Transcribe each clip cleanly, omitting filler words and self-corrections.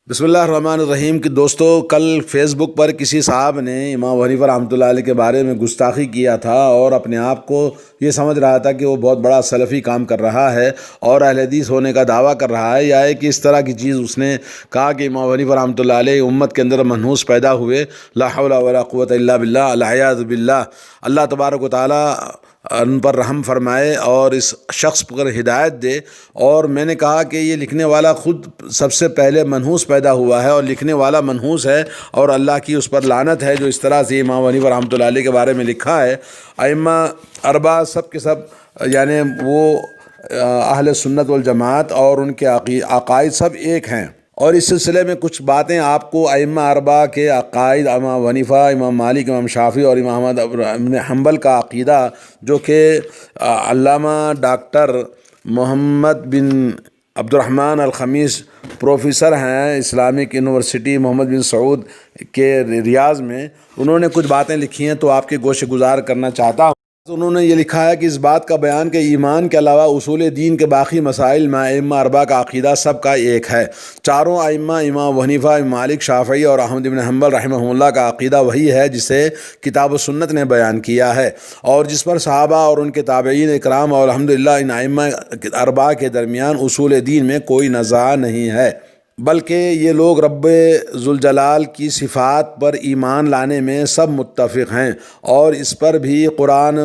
بسم اللہ الرحمن الرحیم کہ دوستو، کل فیس بک پر کسی صاحب نے امام ابو حنیفہ رحمۃ اللہ علیہ کے بارے میں گستاخی کیا تھا اور اپنے آپ کو یہ سمجھ رہا تھا کہ وہ بہت بڑا سلفی کام کر رہا ہے اور اہل حدیث ہونے کا دعویٰ کر رہا ہے، یا ایک اس طرح کی چیز اس نے کہا کہ امام ابو حنیفہ رحمۃ اللہ علیہ امت کے اندر منحوس پیدا ہوئے، لا حول ولا قوۃ الا باللہ، العیاذ باللہ۔ اللہ تبارک و تعالیٰ ان پر رحم فرمائے اور اس شخص پر ہدایت دے۔ اور میں نے کہا کہ یہ لکھنے والا خود سب سے پہلے منحوس پیدا ہوا ہے اور لکھنے والا منحوس ہے، اور اللہ کی اس پر لعنت ہے جو اس طرح سے امام ابو حنیفہ رحمۃ اللہ علیہ کے بارے میں لکھا ہے۔ ائمہ اربعہ سب کے سب یعنی وہ اہل سنت والجماعت اور ان کے عقائد سب ایک ہیں، اور اس سلسلے میں کچھ باتیں آپ کو ائمہ اربعہ کے عقائد، امام ابو حنیفہ، امام مالک، امام شافعی اور امام احمد بن حنبل کا عقیدہ، جو کہ علامہ ڈاکٹر محمد بن عبد الرحمن الخمیس پروفیسر ہیں اسلامک یونیورسٹی محمد بن سعود کے ریاض میں، انہوں نے کچھ باتیں لکھی ہیں تو آپ کے گوش گزار کرنا چاہتا ہوں۔ انہوں نے یہ لکھا ہے کہ اس بات کا بیان کہ ایمان کے علاوہ اصول دین کے باقی مسائل میں ائمہ اربعہ کا عقیدہ سب کا ایک ہے۔ چاروں ائمہ امام ابو حنیفہ، امام مالک، شافعی اور احمد بن حنبل رحمہ اللہ کا عقیدہ وہی ہے جسے کتاب و سنت نے بیان کیا ہے، اور جس پر صحابہ اور ان کے تابعین اکرام اور الحمدللہ ان ائمہ اربعہ کے درمیان اصول دین میں کوئی نزاع نہیں ہے، بلکہ یہ لوگ رب ذوالجلال کی صفات پر ایمان لانے میں سب متفق ہیں، اور اس پر بھی قرآن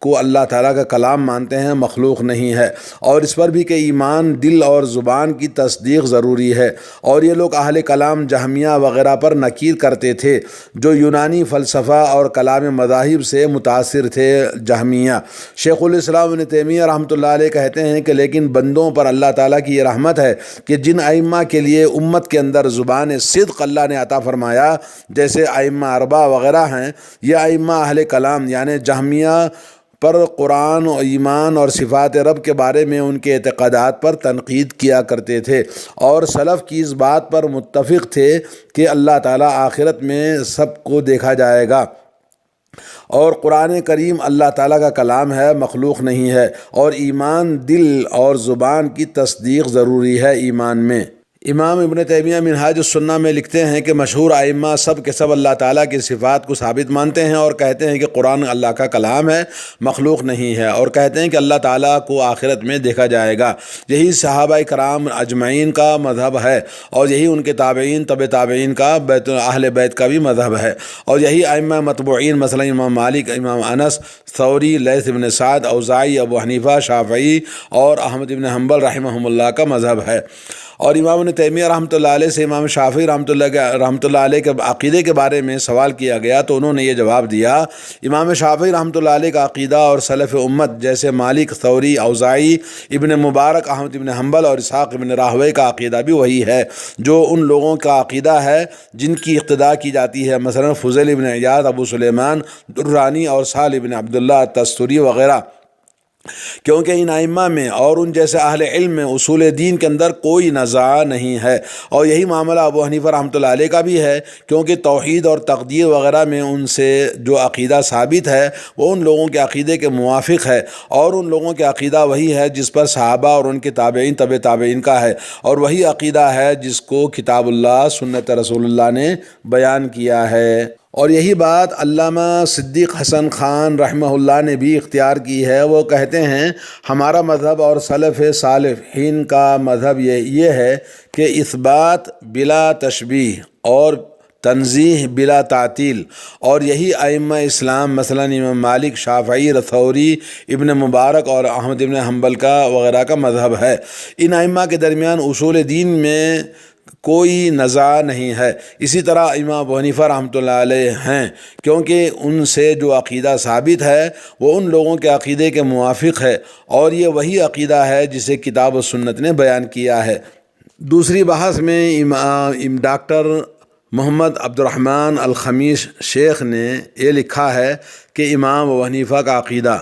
کو اللہ تعالیٰ کا کلام مانتے ہیں، مخلوق نہیں ہے، اور اس پر بھی کہ ایمان دل اور زبان کی تصدیق ضروری ہے۔ اور یہ لوگ اہل کلام جہمیہ وغیرہ پر نکیر کرتے تھے جو یونانی فلسفہ اور کلام مذاہب سے متاثر تھے، جہمیہ۔ شیخ الاسلام ابن تیمیہ رحمۃ اللہ علیہ کہتے ہیں کہ لیکن بندوں پر اللہ تعالیٰ کی یہ رحمت ہے کہ جن ائمہ کے لیے امت کے اندر زبان صدق اللہ نے عطا فرمایا، جیسے ائمہ اربعہ وغیرہ ہیں، یہ ائمہ اہل کلام یعنی جہمیہ پر قرآن و ایمان اور صفات رب کے بارے میں ان کے اعتقادات پر تنقید کیا کرتے تھے، اور سلف کی اس بات پر متفق تھے کہ اللہ تعالیٰ آخرت میں سب کو دیکھا جائے گا، اور قرآن کریم اللہ تعالیٰ کا کلام ہے، مخلوق نہیں ہے، اور ایمان دل اور زبان کی تصدیق ضروری ہے ایمان میں۔ امام ابن تیمیہ منہاج السنہ میں لکھتے ہیں کہ مشہور ائمہ سب کے سب اللہ تعالیٰ کی صفات کو ثابت مانتے ہیں اور کہتے ہیں کہ قرآن اللہ کا کلام ہے، مخلوق نہیں ہے، اور کہتے ہیں کہ اللہ تعالیٰ کو آخرت میں دیکھا جائے گا۔ یہی صحابہ کرام اجمعین کا مذہب ہے، اور یہی ان کے تابعین، تبع تابعین کا، اہل بیت کا بھی مذہب ہے، اور یہی ائمہ متبوعین مثلا امام مالک، امام انس، ثوری، لیث بن سعد، اوزاعی، ابو حنیفہ، شافعی اور احمد بن حنبل رحمہ اللہ کا مذہب ہے۔ اور امام ابن تیمیہ رحمۃ اللہ علیہ سے امام شافعی رحمۃ اللہ علیہ کے عقیدے کے بارے میں سوال کیا گیا تو انہوں نے یہ جواب دیا، امام شافعی رحمۃ اللہ علیہ کا عقیدہ اور سلف امت جیسے مالک، ثوری، اوزاعی، ابن مبارک، احمد بن حنبل اور اسحاق بن راہوے کا عقیدہ بھی وہی ہے جو ان لوگوں کا عقیدہ ہے جن کی اقتداء کی جاتی ہے، مثلا فضیل بن عیاض، ابو سلیمان درانی اور سہل بن عبداللہ التستری وغیرہ، کیونکہ ان ائمہ میں اور ان جیسے اہل علم میں اصول دین کے اندر کوئی نزاع نہیں ہے۔ اور یہی معاملہ ابو حنیفہ رحمۃ اللہ علیہ کا بھی ہے، کیونکہ توحید اور تقدیر وغیرہ میں ان سے جو عقیدہ ثابت ہے وہ ان لوگوں کے عقیدے کے موافق ہے، اور ان لوگوں کے عقیدہ وہی ہے جس پر صحابہ اور ان کے تابعین، تبع تابعین کا ہے، اور وہی عقیدہ ہے جس کو کتاب اللہ، سنت رسول اللہ نے بیان کیا ہے۔ اور یہی بات علامہ صدیق حسن خان رحمہ اللہ نے بھی اختیار کی ہے۔ وہ کہتے ہیں ہمارا مذہب اور سلف صالحین کا مذہب یہ ہے کہ اثبات بلا تشبیہ اور تنزیہ بلا تعطیل، اور یہی ائمہ اسلام مثلا امام مالک، شافعی، ثوری، ابن مبارک اور احمد بن حنبل کا وغیرہ کا مذہب ہے۔ ان ائمہ کے درمیان اصول دین میں کوئی نزاع نہیں ہے۔ اسی طرح امام ابو حنیفہ رحمۃ اللہ علیہ ہیں، کیونکہ ان سے جو عقیدہ ثابت ہے وہ ان لوگوں کے عقیدے کے موافق ہے، اور یہ وہی عقیدہ ہے جسے کتاب و سنت نے بیان کیا ہے۔ دوسری بحث میں ڈاکٹر محمد عبد الرحمن الخمیس شیخ نے یہ لکھا ہے کہ امام ابو حنیفہ کا عقیدہ،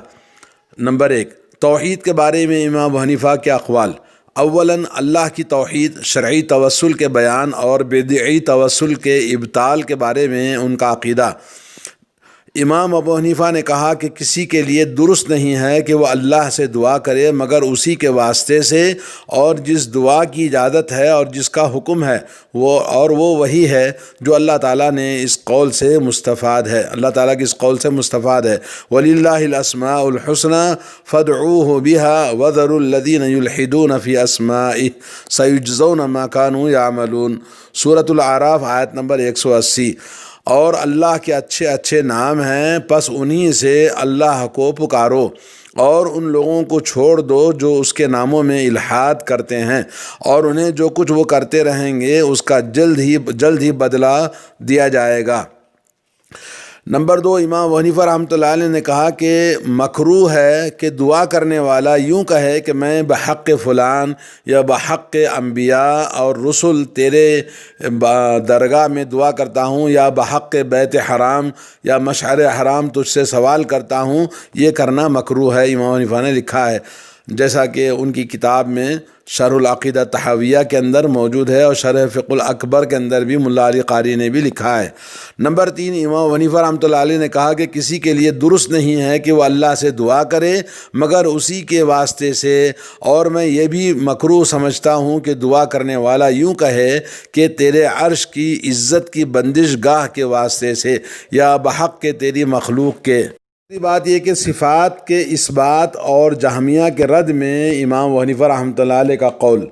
نمبر 1، توحید کے بارے میں امام ابو حنیفہ کے اقوال۔ اولاً اللہ کی توحید، شرعی توسل کے بیان اور بدعی توسل کے ابطال کے بارے میں ان کا عقیدہ۔ امام ابو حنیفہ نے کہا کہ کسی کے لیے درست نہیں ہے کہ وہ اللہ سے دعا کرے مگر اسی کے واسطے سے، اور جس دعا کی اجازت ہے اور جس کا حکم ہے وہ وہی ہے جو اللہ تعالیٰ نے اس قول سے مستفاد ہے، اللہ تعالیٰ کی اس قول سے مستفاد ہے۔ وَلِلَّهِ الْأَسْمَاءُ الْحُسْنَى فَادْعُوهُ بِهَا وَذَرُوا الَّذِينَ يُلْحِدُونَ فِي أَسْمَائِهِ سَيُجْزَوْنَ مَا كَانُوا يَعْمَلُونَ، سورۃ الاعراف آیت نمبر 180۔ اور اللہ کے اچھے اچھے نام ہیں، پس انہی سے اللہ کو پکارو اور ان لوگوں کو چھوڑ دو جو اس کے ناموں میں الحاد کرتے ہیں، اور انہیں جو کچھ وہ کرتے رہیں گے اس کا جلد ہی بدلہ دیا جائے گا۔ نمبر 2، امام ابو حنیفہ رحمۃ اللہ علیہ نے کہا کہ مکروہ ہے کہ دعا کرنے والا یوں کہے کہ میں بحق فلان یا بحق انبیاء اور رسل تیرے درگاہ میں دعا کرتا ہوں، یا بحق بیت حرام یا مشعر حرام تجھ سے سوال کرتا ہوں، یہ کرنا مکروہ ہے، امام ابو حنیفہ نے لکھا ہے، جیسا کہ ان کی کتاب میں شرح العقیدہ تحاویہ کے اندر موجود ہے، اور شرح فقہ الاکبر کے اندر بھی ملا علی قاری نے بھی لکھا ہے۔ نمبر 3، امام ابو حنیفہ رحمۃ اللہ علیہ نے کہا کہ کسی کے لیے درست نہیں ہے کہ وہ اللہ سے دعا کرے مگر اسی کے واسطے سے، اور میں یہ بھی مکروہ سمجھتا ہوں کہ دعا کرنے والا یوں کہے کہ تیرے عرش کی عزت کی بندش گاہ کے واسطے سے، یا بحق کے تیری مخلوق کے۔ دوسری بات یہ کہ صفات کے اثبات اور جہمیہ کے رد میں امام ابو حنیفہ رحمۃ اللہ علیہ کا قول،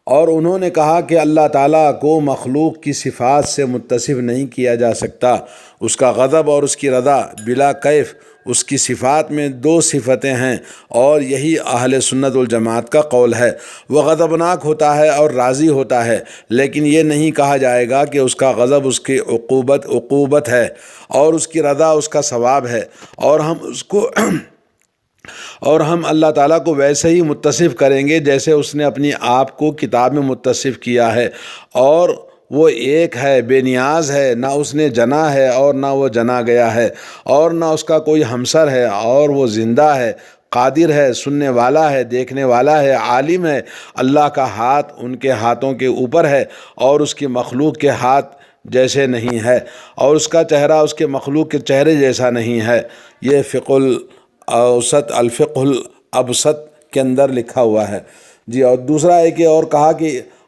اور انہوں نے کہا کہ اللہ تعالیٰ کو مخلوق کی صفات سے متصف نہیں کیا جا سکتا، اس کا غضب اور اس کی رضا بلا کیف، اس کی صفات میں 2 صفتیں ہیں، اور یہی اہل سنت والجماعت کا قول ہے۔ وہ غضبناک ہوتا ہے اور راضی ہوتا ہے، لیکن یہ نہیں کہا جائے گا کہ اس کا غضب اس کی عقوبت ہے اور اس کی رضا اس کا ثواب ہے، اور ہم اللہ تعالیٰ کو ویسے ہی متصف کریں گے جیسے اس نے اپنی آپ کو کتاب میں متصف کیا ہے، اور وہ ایک ہے، بے نیاز ہے، نہ اس نے جنا ہے اور نہ وہ جنا گیا ہے، اور نہ اس کا کوئی ہمسر ہے، اور وہ زندہ ہے، قادر ہے، سننے والا ہے، دیکھنے والا ہے، عالم ہے۔ اللہ کا ہاتھ ان کے ہاتھوں کے اوپر ہے اور اس کی مخلوق کے ہاتھ جیسے نہیں ہے، اور اس کا چہرہ اس کے مخلوق کے چہرے جیسا نہیں ہے۔ یہ الفقہ الابسط کے اندر لکھا ہوا ہے جی۔ اور دوسرا ہے کہ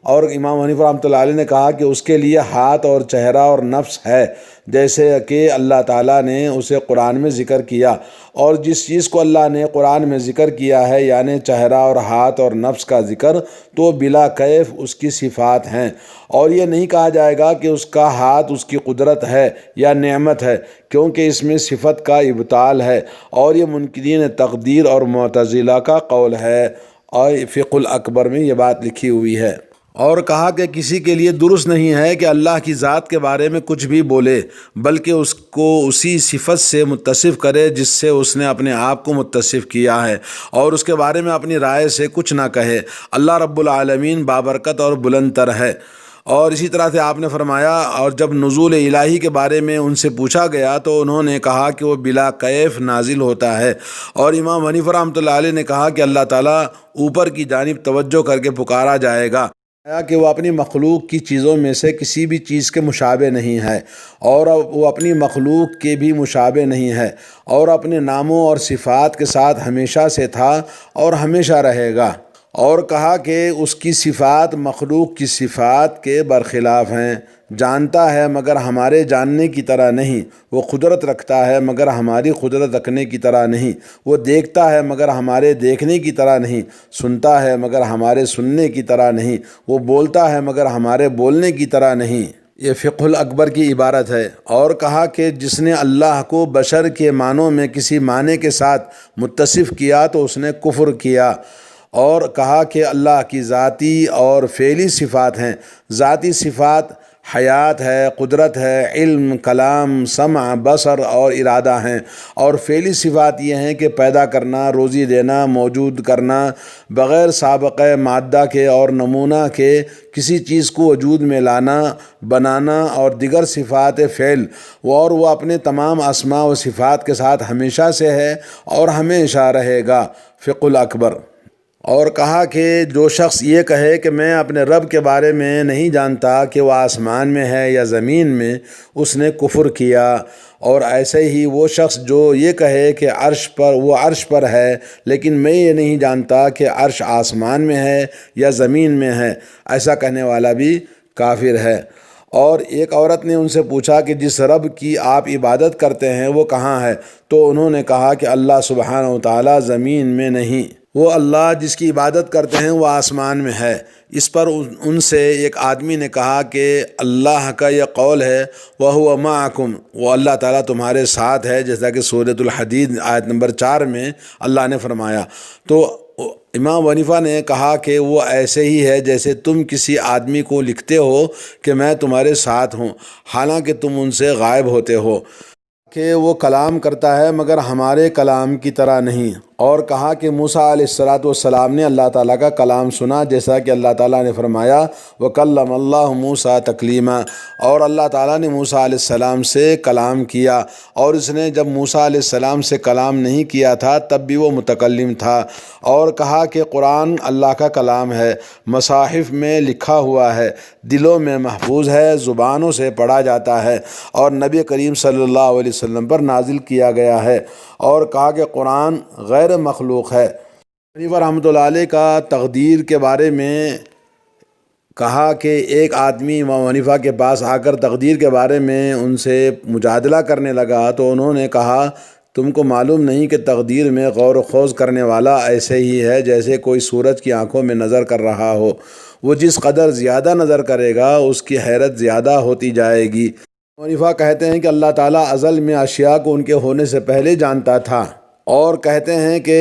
اور امام حنیفہ رحمۃ اللہ علیہ نے کہا کہ اس کے لیے ہاتھ اور چہرہ اور نفس ہے، جیسے کہ اللہ تعالیٰ نے اسے قرآن میں ذکر کیا، اور جس چیز کو اللہ نے قرآن میں ذکر کیا ہے یعنی چہرہ اور ہاتھ اور نفس کا ذکر، تو بلا کیف اس کی صفات ہیں، اور یہ نہیں کہا جائے گا کہ اس کا ہاتھ اس کی قدرت ہے یا نعمت ہے، کیونکہ اس میں صفت کا ابطال ہے، اور یہ منکرین تقدیر اور معتزلہ کا قول ہے، اور فقہ الاکبر میں یہ بات لکھی ہوئی ہے۔ اور کہا کہ کسی کے لیے درست نہیں ہے کہ اللہ کی ذات کے بارے میں کچھ بھی بولے، بلکہ اس کو اسی صفت سے متصف کرے جس سے اس نے اپنے آپ کو متصف کیا ہے، اور اس کے بارے میں اپنی رائے سے کچھ نہ کہے۔ اللہ رب العالمین بابرکت اور بلند تر ہے۔ اور اسی طرح سے آپ نے فرمایا، اور جب نزول الہی کے بارے میں ان سے پوچھا گیا تو انہوں نے کہا کہ وہ بلا کیف نازل ہوتا ہے، اور امام حنیفہ رحمۃ اللہ علیہ نے کہا کہ اللہ تعالیٰ اوپر کی جانب توجہ کر کے پکارا جائے گا، کہ وہ اپنی مخلوق کی چیزوں میں سے کسی بھی چیز کے مشابہ نہیں ہے، اور وہ اپنی مخلوق کے بھی مشابہ نہیں ہے، اور اپنے ناموں اور صفات کے ساتھ ہمیشہ سے تھا اور ہمیشہ رہے گا۔ اور کہا کہ اس کی صفات مخلوق کی صفات کے برخلاف ہیں، جانتا ہے مگر ہمارے جاننے کی طرح نہیں، وہ قدرت رکھتا ہے مگر ہماری قدرت رکھنے کی طرح نہیں، وہ دیکھتا ہے مگر ہمارے دیکھنے کی طرح نہیں، سنتا ہے مگر ہمارے سننے کی طرح نہیں، وہ بولتا ہے مگر ہمارے بولنے کی طرح نہیں۔ یہ فقہ الاکبر کی عبارت ہے۔ اور کہا کہ جس نے اللہ کو بشر کے معنوں میں کسی معنی کے ساتھ متصف کیا تو اس نے کفر کیا۔ اور کہا کہ اللہ کی ذاتی اور فعلی صفات ہیں، ذاتی صفات حیات ہے، قدرت ہے، علم، کلام، سمع، بصر اور ارادہ ہیں، اور فعلی صفات یہ ہیں کہ پیدا کرنا، روزی دینا، موجود کرنا، بغیر سابقہ مادہ کے اور نمونہ کے کسی چیز کو وجود میں لانا، بنانا، اور دیگر صفات فعل، اور وہ اپنے تمام اسماء و صفات کے ساتھ ہمیشہ سے ہے اور ہمیشہ رہے گا۔ فقہ الاکبر۔ اور کہا کہ جو شخص یہ کہے کہ میں اپنے رب کے بارے میں نہیں جانتا کہ وہ آسمان میں ہے یا زمین میں، اس نے کفر کیا۔ اور ایسے ہی وہ شخص جو یہ کہے کہ وہ عرش پر ہے لیکن میں یہ نہیں جانتا کہ عرش آسمان میں ہے یا زمین میں ہے، ایسا کہنے والا بھی کافر ہے۔ اور ایک عورت نے ان سے پوچھا کہ جس رب کی آپ عبادت کرتے ہیں وہ کہاں ہے؟ تو انہوں نے کہا کہ اللہ سبحانہ و تعالیٰ زمین میں نہیں، وہ اللہ جس کی عبادت کرتے ہیں وہ آسمان میں ہے۔ اس پر ان سے ایک آدمی نے کہا کہ اللہ کا یہ قول ہے وَهُوَ مَعَكُمْ، وہ اللہ تعالیٰ تمہارے ساتھ ہے، جیسا کہ سورۃ الحدید آیت نمبر 4 میں اللہ نے فرمایا۔ تو امام ابو حنیفہ نے کہا کہ وہ ایسے ہی ہے جیسے تم کسی آدمی کو لکھتے ہو کہ میں تمہارے ساتھ ہوں، حالانکہ تم ان سے غائب ہوتے ہو، کہ وہ کلام کرتا ہے مگر ہمارے کلام کی طرح نہیں۔ اور کہا کہ موسیٰ علیہ السلام نے اللہ تعالیٰ کا کلام سنا، جیسا کہ اللہ تعالیٰ نے فرمایا وَكَلَّمَ اللَّهُ مُوسَىٰ تَكْلِيمًا، اور اللہ تعالیٰ نے موسیٰ علیہ السلام سے کلام کیا، اور اس نے جب موسیٰ علیہ السلام سے کلام نہیں کیا تھا تب بھی وہ متکلم تھا۔ اور کہا کہ قرآن اللہ کا کلام ہے، مصاحف میں لکھا ہوا ہے، دلوں میں محفوظ ہے، زبانوں سے پڑھا جاتا ہے، اور نبی کریم صلی اللہ علیہ وسلم پر نازل کیا گیا ہے۔ اور کہا کہ قرآن غیر مخلوق ہے۔ حنیفہ رحمۃ اللہ علیہ کا تقدیر کے بارے میں کہا کہ ایک آدمی امام حنیفہ کے پاس آ کر تقدیر کے بارے میں ان سے مجادلہ کرنے لگا، تو انہوں نے کہا تم کو معلوم نہیں کہ تقدیر میں غور و خوض کرنے والا ایسے ہی ہے جیسے کوئی سورج کی آنکھوں میں نظر کر رہا ہو، وہ جس قدر زیادہ نظر کرے گا اس کی حیرت زیادہ ہوتی جائے گی۔ حنیفہ کہتے ہیں کہ اللہ تعالیٰ ازل میں اشیاء کو ان کے ہونے سے پہلے جانتا تھا، اور کہتے ہیں کہ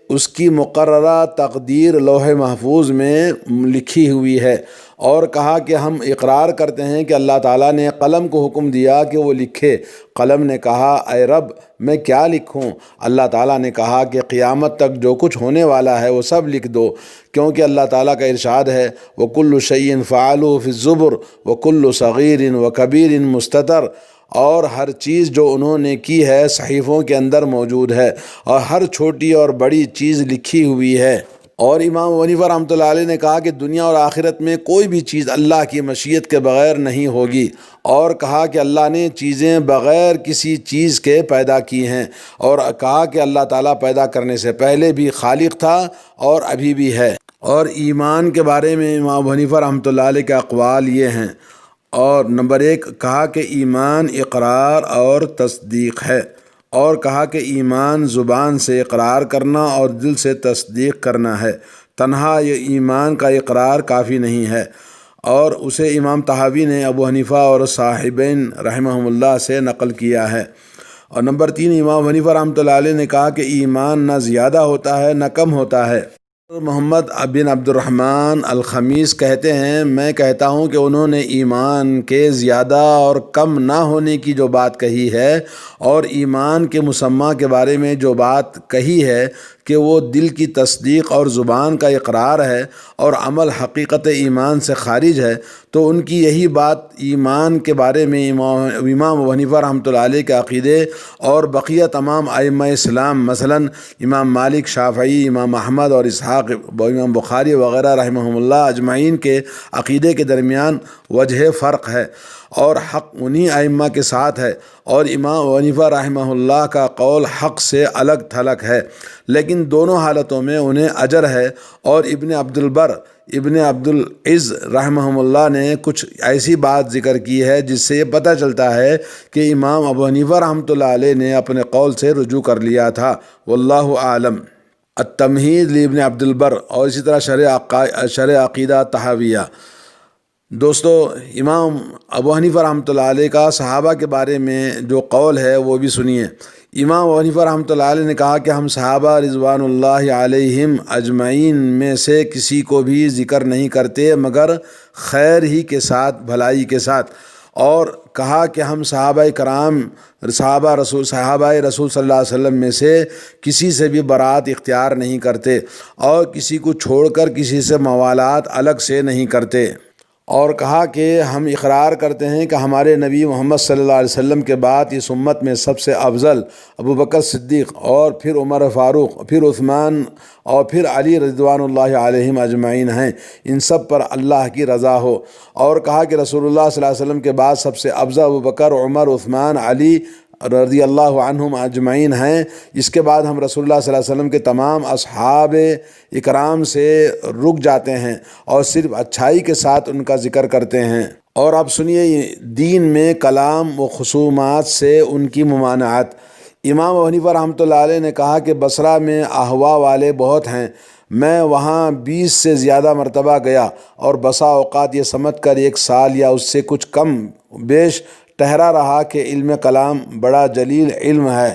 اس کی مقررہ تقدیر لوح محفوظ میں لکھی ہوئی ہے۔ اور کہا کہ ہم اقرار کرتے ہیں کہ اللہ تعالیٰ نے قلم کو حکم دیا کہ وہ لکھے، قلم نے کہا اے رب میں کیا لکھوں؟ اللہ تعالیٰ نے کہا کہ قیامت تک جو کچھ ہونے والا ہے وہ سب لکھ دو، کیونکہ اللہ تعالیٰ کا ارشاد ہے وَكُلُّ شَيْءٍ فَعَلُوهُ فِي الزُّبُرِ وَكُلُّ صَغِيرٍ وَكَبِيرٍ مُسْتَطَرٍ، اور ہر چیز جو انہوں نے کی ہے صحیفوں کے اندر موجود ہے، اور ہر چھوٹی اور بڑی چیز لکھی ہوئی ہے۔ اور امام ابو حنیفہ رحمۃ اللہ علیہ نے کہا کہ دنیا اور آخرت میں کوئی بھی چیز اللہ کی مشیت کے بغیر نہیں ہوگی، اور کہا کہ اللہ نے چیزیں بغیر کسی چیز کے پیدا کی ہیں، اور کہا کہ اللہ تعالیٰ پیدا کرنے سے پہلے بھی خالق تھا اور ابھی بھی ہے۔ اور ایمان کے بارے میں امام ابو حنیفہ رحمۃ اللہ علیہ کے اقوال یہ ہیں۔ اور نمبر 1 کہا کہ ایمان اقرار اور تصدیق ہے، اور کہا کہ ایمان زبان سے اقرار کرنا اور دل سے تصدیق کرنا ہے، تنہا یہ ایمان کا اقرار کافی نہیں ہے۔ اور اسے امام طحاوی نے ابو حنیفہ اور صاحبین رحمہم اللہ سے نقل کیا ہے۔ اور نمبر 3 امام حنیفہ رحمۃ اللہ علیہ نے کہا کہ ایمان نہ زیادہ ہوتا ہے نہ کم ہوتا ہے۔ محمد بن عبد الرحمن الخمیس کہتے ہیں میں کہتا ہوں کہ انہوں نے ایمان کے زیادہ اور کم نہ ہونے کی جو بات کہی ہے، اور ایمان کے مسمى کے بارے میں جو بات کہی ہے کہ وہ دل کی تصدیق اور زبان کا اقرار ہے اور عمل حقیقت ایمان سے خارج ہے، تو ان کی یہی بات ایمان کے بارے میں امام ابو حنیفہ رحمۃ اللہ علیہ کے عقیدے اور بقیہ تمام ائمہ اسلام مثلا امام مالک، شافعی، امام احمد اور اسحاق، امام بخاری وغیرہ رحمہم اللہ اجمعین کے عقیدے کے درمیان وجہ فرق ہے، اور حق انہی ائمہ کے ساتھ ہے، اور امام ابو حنیفہ رحمہ اللہ کا قول حق سے الگ تھلگ ہے، لیکن دونوں حالتوں میں انہیں اجر ہے۔ اور ابن عبد البر، ابن عبد العز رحمہم اللہ نے کچھ ایسی بات ذکر کی ہے جس سے یہ پتہ چلتا ہے کہ امام ابو حنیفہ رحمۃ اللہ علیہ نے اپنے قول سے رجوع کر لیا تھا، واللہ عالم۔ التمہید لابن عبد البر، اور اسی طرح شرح عقیدہ طحاویہ۔ دوستو، امام ابو حنیفہ رحمۃ اللہ علیہ کا صحابہ کے بارے میں جو قول ہے وہ بھی سنیے۔ امام ابو حنیفہ رحمۃ اللہ علیہ نے کہا کہ ہم صحابہ رضوان اللہ علیہم اجمعین میں سے کسی کو بھی ذکر نہیں کرتے مگر خیر ہی کے ساتھ، بھلائی کے ساتھ، اور کہا کہ ہم صحابہ کرام صحابہ رسول صلی اللہ علیہ وسلم میں سے کسی سے بھی برات اختیار نہیں کرتے، اور کسی کو چھوڑ کر کسی سے موالات الگ سے نہیں کرتے۔ اور کہا کہ ہم اقرار کرتے ہیں کہ ہمارے نبی محمد صلی اللہ علیہ وسلم کے بعد اس امت میں سب سے افضل ابو بکر صدیق، اور پھر عمر فاروق، پھر عثمان، اور پھر علی رضوان اللہ علیہم اجمعین ہیں، ان سب پر اللہ کی رضا ہو۔ اور کہا کہ رسول اللہ صلی اللہ علیہ وسلم کے بعد سب سے افضل ابو بکر، عمر، عثمان، علی رضی اللہ عنہم اجمعین ہیں۔ اس کے بعد ہم رسول اللہ صلی اللہ علیہ وسلم کے تمام اصحاب اکرام سے رک جاتے ہیں اور صرف اچھائی کے ساتھ ان کا ذکر کرتے ہیں۔ اور اب سنیے دین میں کلام و خصومات سے ان کی ممانعت۔ امام ابو حنیفہ رحمۃ اللہ علیہ نے کہا کہ بصرہ میں احوا والے بہت ہیں، میں وہاں 20 سے زیادہ مرتبہ گیا اور بسا اوقات یہ سمجھ کر 1 سال یا اس سے کچھ کم بیش ٹھہرا رہا کہ علم کلام بڑا جلیل علم ہے۔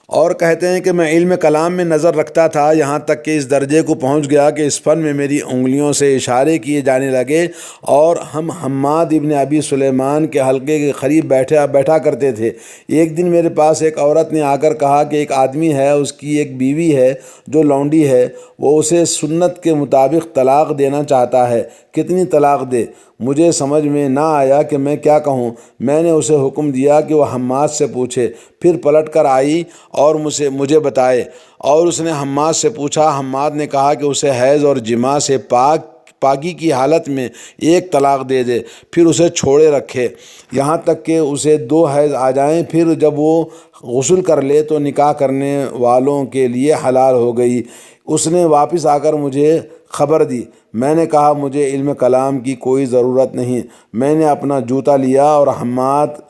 اور کہتے ہیں کہ میں علم کلام میں نظر رکھتا تھا، یہاں تک کہ اس درجے کو پہنچ گیا کہ اس فن میں میری انگلیوں سے اشارے کیے جانے لگے، اور ہم حماد ابن ابی سلیمان کے حلقے کے قریب بیٹھا کرتے تھے۔ ایک دن میرے پاس ایک عورت نے آ کر کہا کہ ایک آدمی ہے، اس کی ایک بیوی ہے جو لونڈی ہے، وہ اسے سنت کے مطابق طلاق دینا چاہتا ہے، کتنی طلاق دے؟ مجھے سمجھ میں نہ آیا کہ میں کیا کہوں۔ میں نے اسے حکم دیا کہ وہ حماد سے پوچھے، پھر پلٹ کر آئی اور مجھے بتائے، اور اس نے حماد سے پوچھا۔ حماد نے کہا کہ اسے حیض اور جماع سے پاکی کی حالت میں 1 طلاق دے دے، پھر اسے چھوڑے رکھے یہاں تک کہ اسے 2 حیض آ جائیں، پھر جب وہ غسل کر لے تو نکاح کرنے والوں کے لیے حلال ہو گئی۔ اس نے واپس آ کر مجھے خبر دی۔ میں نے کہا مجھے علم کلام کی کوئی ضرورت نہیں۔ میں نے اپنا جوتا لیا اور حماد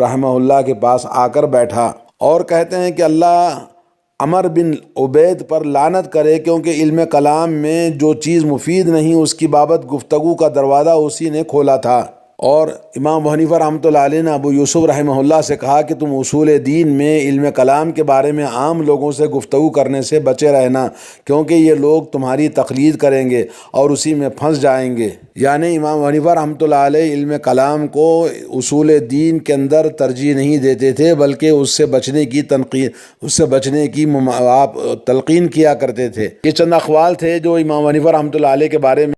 رحمہ اللہ کے پاس آ کر بیٹھا۔ اور کہتے ہیں کہ اللہ عمر بن عبید پر لعنت کرے، کیونکہ علم کلام میں جو چیز مفید نہیں اس کی بابت گفتگو کا دروازہ اسی نے کھولا تھا۔ اور امام ابو حنیفہ رحمۃ اللہ علیہ نے ابو یوسف رحمہ اللہ سے کہا کہ تم اصول دین میں علم کلام کے بارے میں عام لوگوں سے گفتگو کرنے سے بچے رہنا، کیونکہ یہ لوگ تمہاری تقلید کریں گے اور اسی میں پھنس جائیں گے۔ یعنی امام ابو حنیفہ رحمۃ اللہ علیہ علم کلام کو اصول دین کے اندر ترجیح نہیں دیتے تھے، بلکہ اس سے بچنے کی تلقین کیا کرتے تھے۔ یہ چند اقوال تھے جو امام ابو حنیفہ رحمۃ اللہ علیہ کے بارے میں